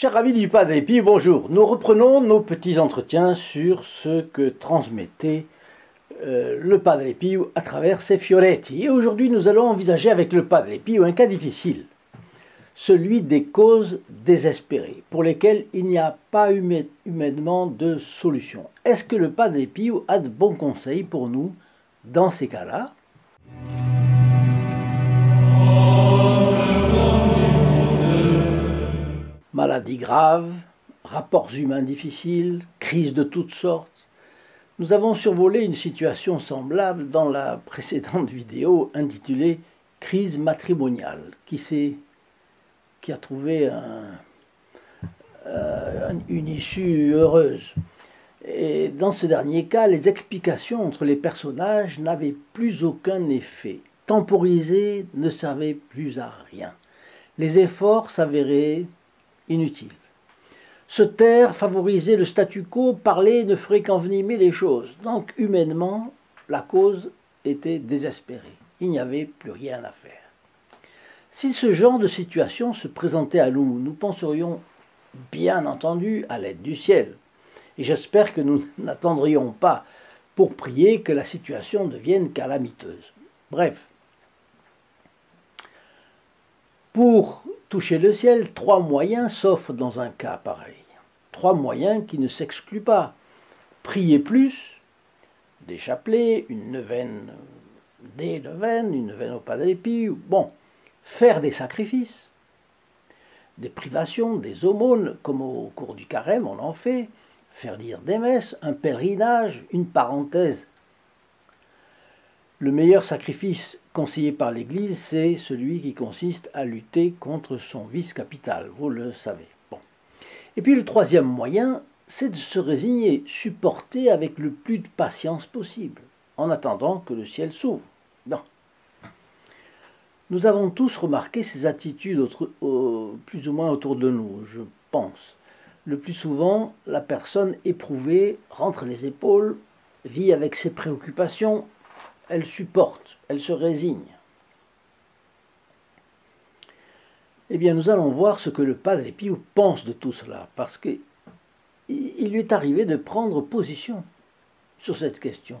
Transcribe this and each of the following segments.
Chers amis du Padre Pio, bonjour. Nous reprenons nos petits entretiens sur ce que transmettait le Padre Pio à travers ses fioretti. Et aujourd'hui, nous allons envisager avec le Padre Pio un cas difficile, celui des causes désespérées, pour lesquelles il n'y a pas humainement de solution. Est-ce que le Padre Pio a de bons conseils pour nous dans ces cas-là ? Maladies graves, rapports humains difficiles, crises de toutes sortes. Nous avons survolé une situation semblable dans la précédente vidéo intitulée « Crise matrimoniale » qui a trouvé une issue heureuse. Et dans ce dernier cas, les explications entre les personnages n'avaient plus aucun effet. Temporiser ne servait plus à rien. Les efforts s'avéraient inutile. Se taire, favoriser le statu quo, parler ne ferait qu'envenimer les choses. Donc, humainement, la cause était désespérée. Il n'y avait plus rien à faire. Si ce genre de situation se présentait à nous, nous penserions, bien entendu, à l'aide du ciel. Et j'espère que nous n'attendrions pas pour prier que la situation devienne calamiteuse. Bref. Pour toucher le ciel, 3 moyens s'offrent dans un cas pareil. 3 moyens qui ne s'excluent pas. Prier plus, des chapelets, une neuvaine, une neuvaine au Padre Pio, bon, faire des sacrifices, des privations, des aumônes, comme au cours du carême on en fait, faire dire des messes, un pèlerinage, une parenthèse. Le meilleur sacrifice conseillé par l'Église, c'est celui qui consiste à lutter contre son vice capital, vous le savez. Bon. Et puis le troisième moyen, c'est de se résigner, supporter avec le plus de patience possible, en attendant que le ciel s'ouvre. Bon. Nous avons tous remarqué ces attitudes plus ou moins autour de nous, je pense. Le plus souvent, la personne éprouvée rentre les épaules, vit avec ses préoccupations, elle supporte, elle se résigne. Eh bien, nous allons voir ce que le Padre Pio pense de tout cela, parce qu'il lui est arrivé de prendre position sur cette question.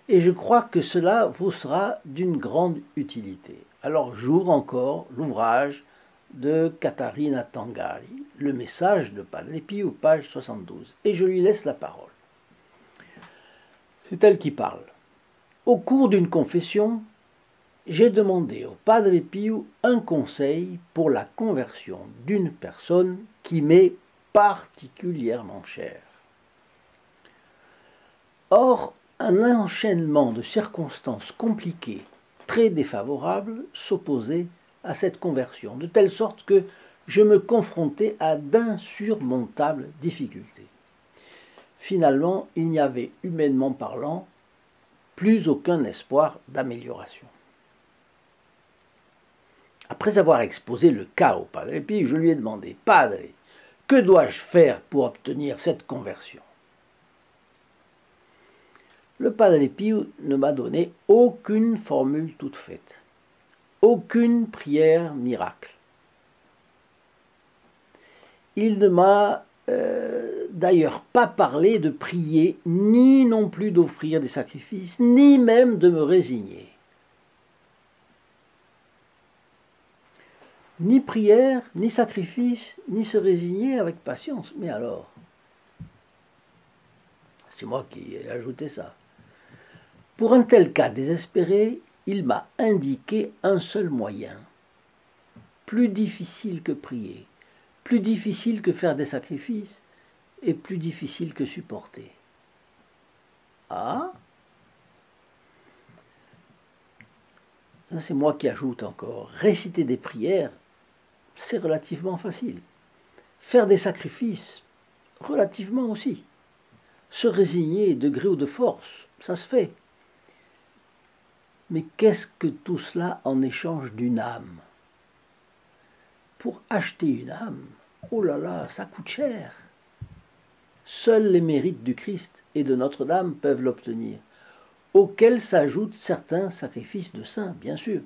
Et je crois que cela vous sera d'une grande utilité. Alors, j'ouvre encore l'ouvrage de Catarina Tangari, le message de Padre Pio, page 72, et je lui laisse la parole. C'est elle qui parle. Au cours d'une confession, j'ai demandé au Padre Pio un conseil pour la conversion d'une personne qui m'est particulièrement chère. Or, un enchaînement de circonstances compliquées, très défavorables, s'opposait à cette conversion, de telle sorte que je me confrontais à d'insurmontables difficultés. Finalement, il n'y avait, humainement parlant, plus aucun espoir d'amélioration. Après avoir exposé le cas au Padre Pio, je lui ai demandé « Padre, que dois-je faire pour obtenir cette conversion ?» Le Padre Pio ne m'a donné aucune formule toute faite, aucune prière miracle. Il ne m'a d'ailleurs pas parlé de prier, ni non plus d'offrir des sacrifices, ni même de me résigner. Ni prière, ni sacrifice, ni se résigner avec patience. Mais alors, c'est moi qui ai ajouté ça. Pour un tel cas désespéré, il m'a indiqué un seul moyen, plus difficile que prier, plus difficile que faire des sacrifices, et plus difficile que supporter. Ah, ça c'est moi qui ajoute encore. Réciter des prières, c'est relativement facile. Faire des sacrifices, relativement aussi. Se résigner de gré ou de force, ça se fait. Mais qu'est-ce que tout cela en échange d'une âme? Pour acheter une âme, oh là là, ça coûte cher. Seuls les mérites du Christ et de Notre-Dame peuvent l'obtenir, auxquels s'ajoutent certains sacrifices de saints, bien sûr.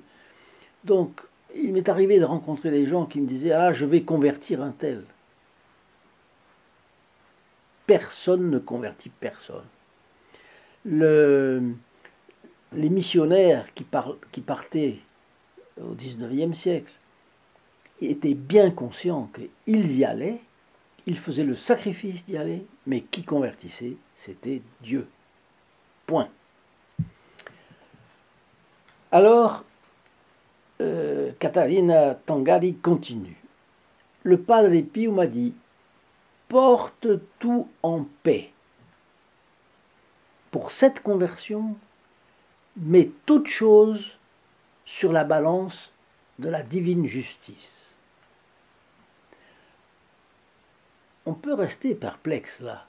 Donc, il m'est arrivé de rencontrer des gens qui me disaient « Ah, je vais convertir un tel ». personne ne convertit personne. Les missionnaires qui partaient au XIXe siècle étaient bien conscients qu'ils y allaient, ils faisaient le sacrifice d'y aller, mais qui convertissait, c'était Dieu. Point. Alors, Catarina Tangari continue. Le Padre Pio m'a dit, porte tout en paix. Pour cette conversion, mets toute chose sur la balance de la divine justice. On peut rester perplexe là.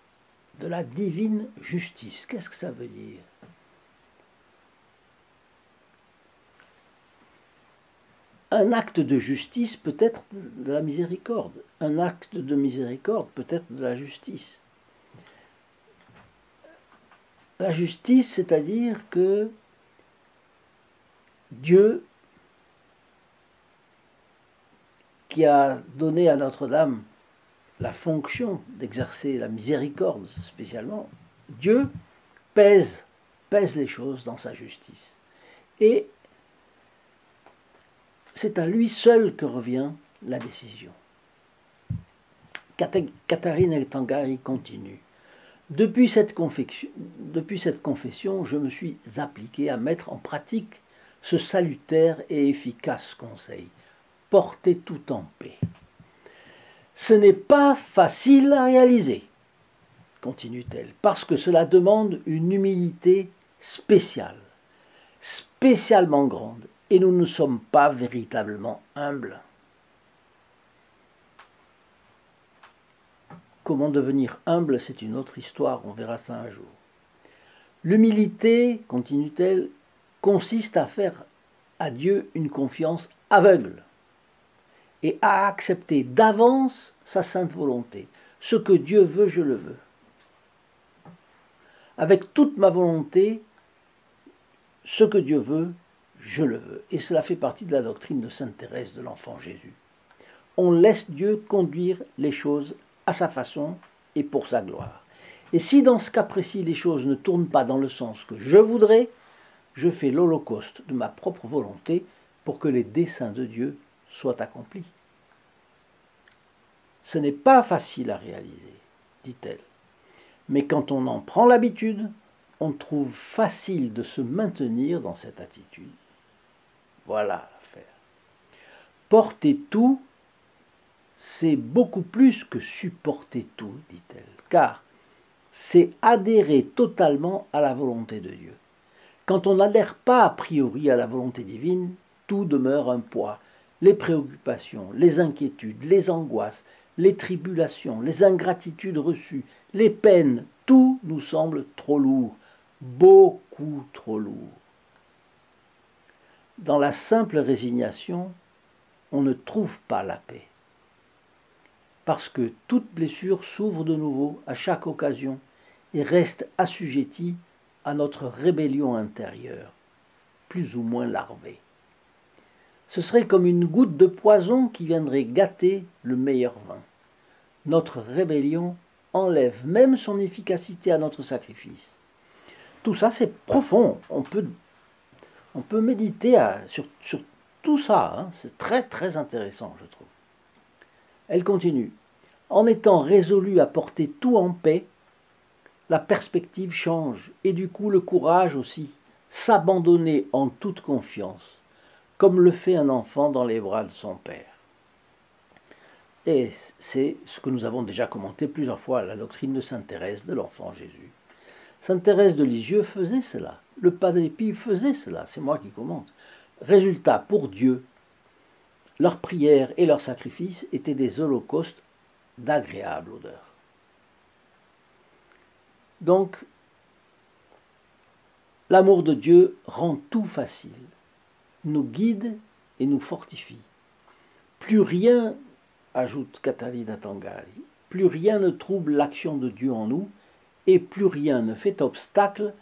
De la divine justice, qu'est-ce que ça veut dire? Un acte de justice peut être de la miséricorde. Un acte de miséricorde peut être de la justice. La justice, c'est-à-dire que Dieu, qui a donné à Notre-Dame la fonction d'exercer la miséricorde spécialement, Dieu pèse les choses dans sa justice. Et c'est à lui seul que revient la décision. Catarina Tangari continue. Depuis cette confession, je me suis appliqué à mettre en pratique ce salutaire et efficace conseil. Portez tout en paix. Ce n'est pas facile à réaliser, continue-t-elle, parce que cela demande une humilité spéciale, spécialement grande, et nous ne sommes pas véritablement humbles. Comment devenir humble, c'est une autre histoire, on verra ça un jour. L'humilité, continue-t-elle, consiste à faire à Dieu une confiance aveugle et à accepter d'avance sa sainte volonté. Ce que Dieu veut, je le veux. Avec toute ma volonté, ce que Dieu veut, je le veux. Et cela fait partie de la doctrine de sainte Thérèse de l'Enfant Jésus. On laisse Dieu conduire les choses à sa façon et pour sa gloire. Et si dans ce cas précis les choses ne tournent pas dans le sens que je voudrais, je fais l'holocauste de ma propre volonté pour que les desseins de Dieu soient accomplis. Ce n'est pas facile à réaliser, dit-elle, mais quand on en prend l'habitude, on trouve facile de se maintenir dans cette attitude. Voilà l'affaire. Porter tout, c'est beaucoup plus que supporter tout, dit-elle, car c'est adhérer totalement à la volonté de Dieu. Quand on n'adhère pas a priori à la volonté divine, tout demeure un poids. Les préoccupations, les inquiétudes, les angoisses, les tribulations, les ingratitudes reçues, les peines, tout nous semble trop lourd, beaucoup trop lourd. Dans la simple résignation, on ne trouve pas la paix. Parce que toute blessure s'ouvre de nouveau à chaque occasion et reste assujettie à notre rébellion intérieure, plus ou moins larvée. Ce serait comme une goutte de poison qui viendrait gâter le meilleur vin. Notre rébellion enlève même son efficacité à notre sacrifice. Tout ça, c'est profond. On peut méditer sur tout ça. Hein. C'est très, très intéressant, je trouve. Elle continue. En étant résolue à porter tout en paix, la perspective change et du coup le courage aussi, s'abandonner en toute confiance, comme le fait un enfant dans les bras de son père. Et c'est ce que nous avons déjà commenté plusieurs fois, la doctrine de sainte Thérèse de l'Enfant Jésus. Sainte Thérèse de Lisieux faisait cela, le Padre Pio faisait cela, c'est moi qui commente. Résultat, pour Dieu, leurs prières et leurs sacrifices étaient des holocaustes d'agréable odeur. Donc, l'amour de Dieu rend tout facile, nous guide et nous fortifie. Plus rien, ajoute Catarina Tangari, plus rien ne trouble l'action de Dieu en nous et plus rien ne fait obstacle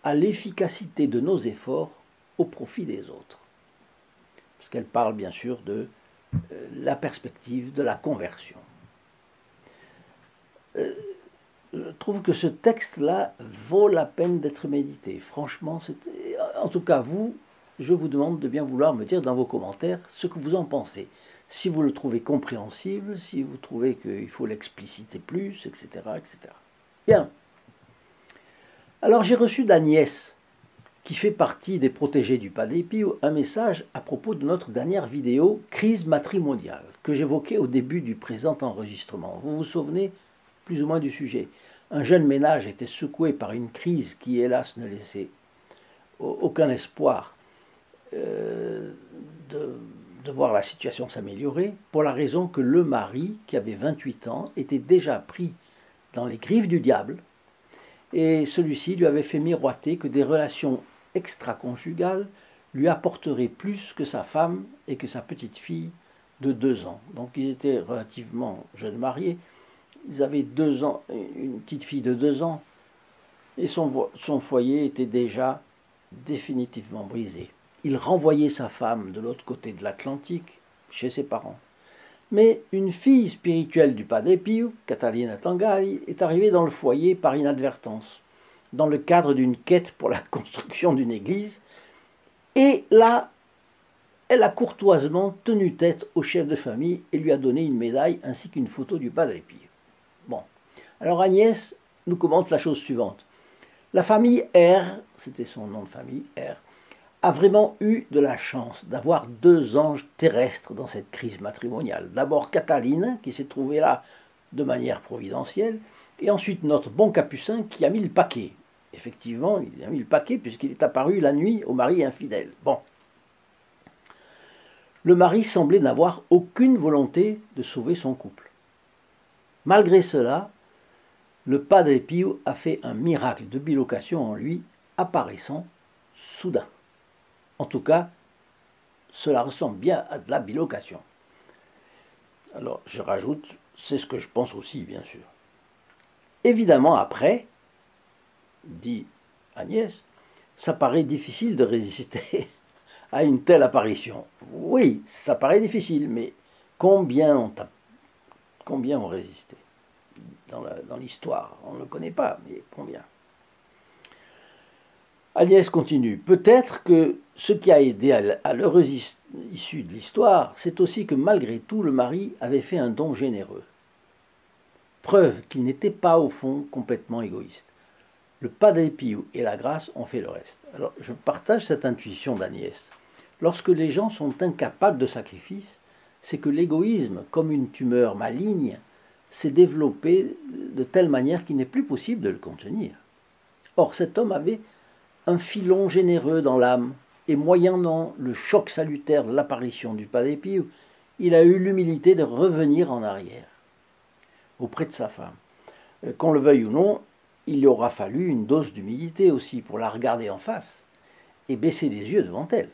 à l'efficacité de nos efforts au profit des autres. Parce qu'elle parle bien sûr de la perspective de la conversion. je trouve que ce texte-là vaut la peine d'être médité. Franchement, en tout cas, vous, je vous demande de bien vouloir me dire dans vos commentaires ce que vous en pensez. Si vous le trouvez compréhensible, si vous trouvez qu'il faut l'expliciter plus, etc., etc. Bien. Alors j'ai reçu d'Agnès, qui fait partie des protégés du Padre Pio, un message à propos de notre dernière vidéo « Crise matrimoniale » que j'évoquais au début du présent enregistrement. Vous vous souvenez plus ou moins du sujet. Un jeune ménage était secoué par une crise qui, hélas, ne laissait aucun espoir de voir la situation s'améliorer, pour la raison que le mari, qui avait 28 ans, était déjà pris dans les griffes du diable, et celui-ci lui avait fait miroiter que des relations extra-conjugales lui apporteraient plus que sa femme et que sa petite fille de 2 ans. Donc ils étaient relativement jeunes mariés, ils avaient 2 ans, une petite fille de 2 ans, et son foyer était déjà définitivement brisé. Il renvoyait sa femme de l'autre côté de l'Atlantique, chez ses parents. Mais une fille spirituelle du Padre Pio, Catalina Tangali, est arrivée dans le foyer par inadvertance, dans le cadre d'une quête pour la construction d'une église, et là, elle a courtoisement tenu tête au chef de famille et lui a donné une médaille ainsi qu'une photo du Padre Pio. Bon, alors Agnès nous commente la chose suivante. La famille R, c'était son nom de famille, R, a vraiment eu de la chance d'avoir 2 anges terrestres dans cette crise matrimoniale. D'abord Cataline, qui s'est trouvée là de manière providentielle, et ensuite notre bon capucin qui a mis le paquet. Effectivement, il a mis le paquet puisqu'il est apparu la nuit au mari infidèle. Bon. Le mari semblait n'avoir aucune volonté de sauver son couple. Malgré cela, le Padre Pio a fait un miracle de bilocation en lui, apparaissant soudain. En tout cas, cela ressemble bien à de la bilocation. Alors, je rajoute, c'est ce que je pense aussi, bien sûr. Évidemment, après, dit Agnès, ça paraît difficile de résister à une telle apparition. Oui, ça paraît difficile, mais combien ont résisté dans l'histoire? On ne le connaît pas, mais combien? Agnès continue. Peut-être que ce qui a aidé à l'heureuse issue de l'histoire, c'est aussi que malgré tout, le mari avait fait un don généreux. Preuve qu'il n'était pas au fond complètement égoïste. Le Padre Pio et la grâce ont fait le reste. Alors, je partage cette intuition d'Agnès. Lorsque les gens sont incapables de sacrifice, c'est que l'égoïsme, comme une tumeur maligne, s'est développé de telle manière qu'il n'est plus possible de le contenir. Or, cet homme avait un filon généreux dans l'âme, et moyennant le choc salutaire de l'apparition du Padre Pio, il a eu l'humilité de revenir en arrière, auprès de sa femme. Qu'on le veuille ou non, il lui aura fallu une dose d'humilité aussi pour la regarder en face et baisser les yeux devant elle.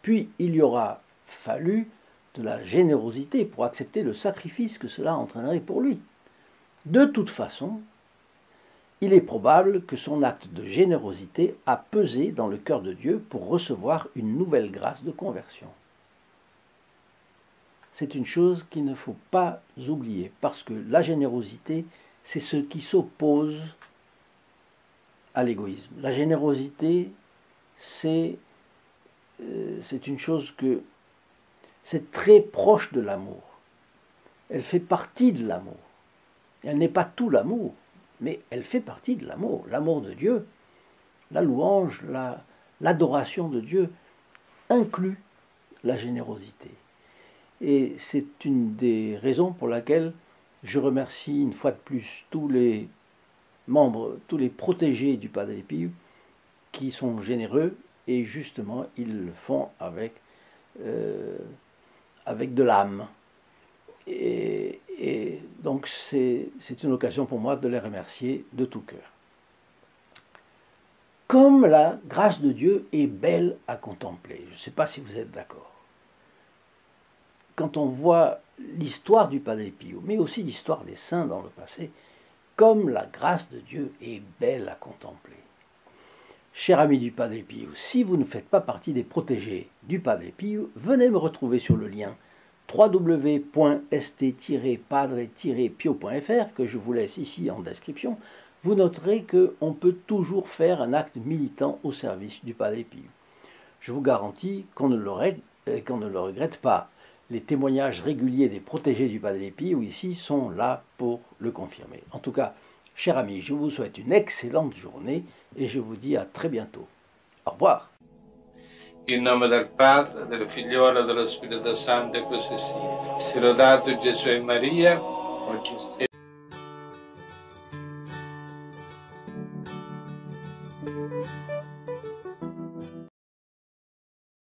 Puis il lui aura fallu de la générosité pour accepter le sacrifice que cela entraînerait pour lui. De toute façon, il est probable que son acte de générosité a pesé dans le cœur de Dieu pour recevoir une nouvelle grâce de conversion. C'est une chose qu'il ne faut pas oublier, parce que la générosité, c'est ce qui s'oppose à l'égoïsme. La générosité, c'est une chose que c'est très proche de l'amour. Elle fait partie de l'amour. Elle n'est pas tout l'amour, mais elle fait partie de l'amour. L'amour de Dieu, la louange, l'adoration de Dieu inclut la générosité. Et c'est une des raisons pour laquelle je remercie une fois de plus tous les membres, tous les protégés du Padre Pio qui sont généreux, et justement ils le font avec de l'âme. Et donc c'est une occasion pour moi de les remercier de tout cœur. Comme la grâce de Dieu est belle à contempler, je ne sais pas si vous êtes d'accord. Quand on voit l'histoire du Padre Pio, mais aussi l'histoire des saints dans le passé, comme la grâce de Dieu est belle à contempler. Chers amis du Padre Pio, si vous ne faites pas partie des protégés du Padre Pio, venez me retrouver sur le lien www.st-padre-pio.fr que je vous laisse ici en description, vous noterez qu'on peut toujours faire un acte militant au service du Padre Pio. Je vous garantis qu'on ne le regrette pas. Les témoignages réguliers des protégés du Padre Pio ici sont là pour le confirmer. En tout cas, chers amis, je vous souhaite une excellente journée et je vous dis à très bientôt. Au revoir. In nome del Padre, del Figliolo e dello Spirito Santo, e così sia. Sia lodato Gesù e Maria.